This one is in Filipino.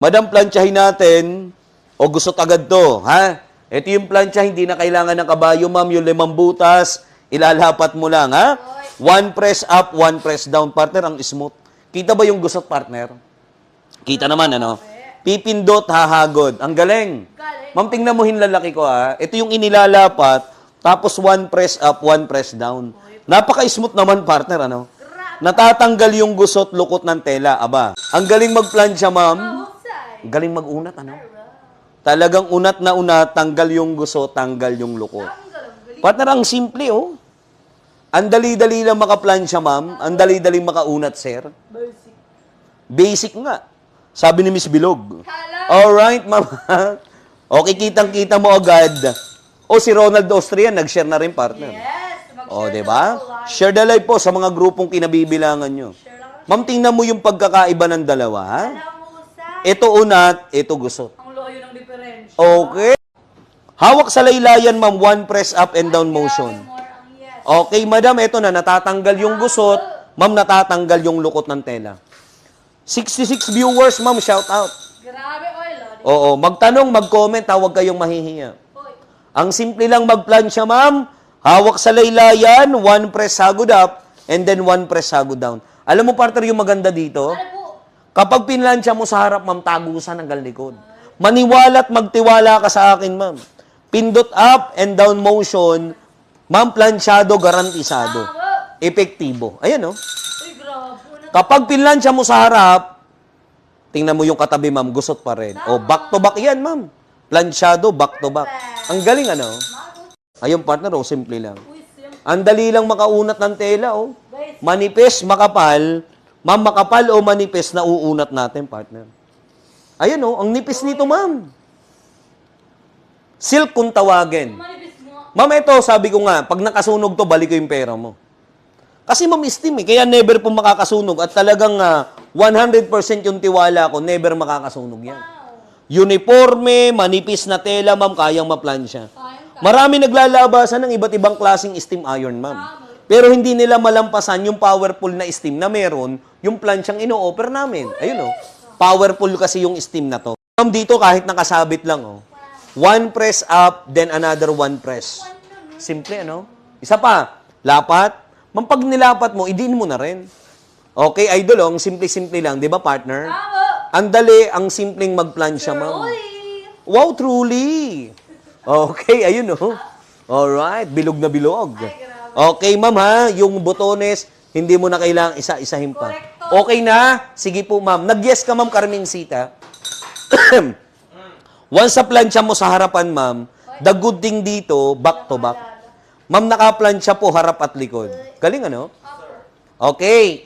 Madam, plansyahin natin. O gusot agad to, ha? Ito yung plansya, hindi na kailangan ng kabayo, ma'am. Yung 5 butas, ilalapat mo lang, ha? 1 press up, 1 press down. Partner, ang smooth. Kita ba yung gusot, partner? Kita naman, ano? Pipindot, hahagod. Ang galing. Ma'am, tingnan mo hinlalaki ko, ha? Ito yung inilalapat, tapos 1 press up, 1 press down. Napaka-smooth naman, partner, ano? Natatanggal yung gusot, lukot ng tela. Aba, ang galing magplansya, ma'am. Ang galing mag-unat, ano? Talagang unat na unat, tanggal yung gusot, tanggal yung lukot. Partner, ang simple, oh. Ang dali-dali lang makaplansya, ma'am. Ang dali-dali makaunat, sir. Basic nga. Sabi ni Miss Bilog. Alright, ma'am. Okay, kitang-kita mo agad. O, si Ronald Austrian, nag-share na rin, partner. O, diba? Share the live po sa mga grupong kinabibilangan nyo. Ma'am, tingnan mo yung pagkakaiba ng dalawa, ha? Ito unat, ito gusot. Ang loyo ng diferensya. Okay. Hawak sa laylayan, ma'am, 1 press up and down motion. Okay, madam, ito na, natatanggal yung gusot. Ma'am, natatanggal yung lukot ng tela. 66 viewers, ma'am, shout out. Grabe, oil. Oo, magtanong, mag-comment, huwag kayong mahihiya. Ang simple lang magplansya, ma'am. Hawak sa laylayan, 1 press hagod up, and then 1 press hagod down. Alam mo, partner, yung maganda dito? Kapag pinlansya mo sa harap, ma'am, tagusan hanggang likod. Maniwala at magtiwala ka sa akin, ma'am. Pindot up and down motion, ma'am, plansyado, garantisado. Epektibo. Ayan, oh. Uy, grabe. Kapag pinlansya mo sa harap, tingnan mo yung katabi, ma'am, gusot pa rin. O, back to back yan, ma'am. Plansyado, back to back. Ang galing, ano? Ayun, partner, oh, simple lang. Ang dali lang makaunat ng tela, oh. Manipis, makapal. Ma'am, makapal o manipis na uunat natin, partner. Ayan, oh, ang nipis nito, ma'am. Silk kung tawagin. Ma'am, ito, sabi ko nga, pag nakasunog to, balik ko yung pera mo. Kasi ma'am, steam, eh. Kaya never po makakasunog. At talagang 100% yung tiwala ko, never makakasunog yan. Uniforme, manipis na tela, ma'am, kayang maplansya. Marami naglalabasan ng iba't ibang klaseng steam iron, ma'am. Pero hindi nila malampasan yung powerful na steam na meron yung plansyang ino-offer namin. Ayun, oh. Powerful kasi yung steam na to. Ma'am, dito kahit nakasabit lang, oh. 1 press up, then another 1 press. Simple, ano? Isa pa, lapat. Ma'am, pag nilapat mo, idin mo na rin. Okay, idol, oh, ang simple-simple lang. Di ba, partner? Ang dali, ang simpleng magplansya, ma'am. Wow, truly. Okay, ayun, oh. Alright, bilog na bilog. Okay, ma'am, ha? Yung botones, hindi mo na kailangang isa-isahin pa. Okay na? Sige po, ma'am. Nag-yes ka, ma'am, Carmen Sita. Once sa plansya mo sa harapan, ma'am, the good thing dito, back to back. Ma'am, nakaplansya po, harap at likod. Galing, ano? Okay.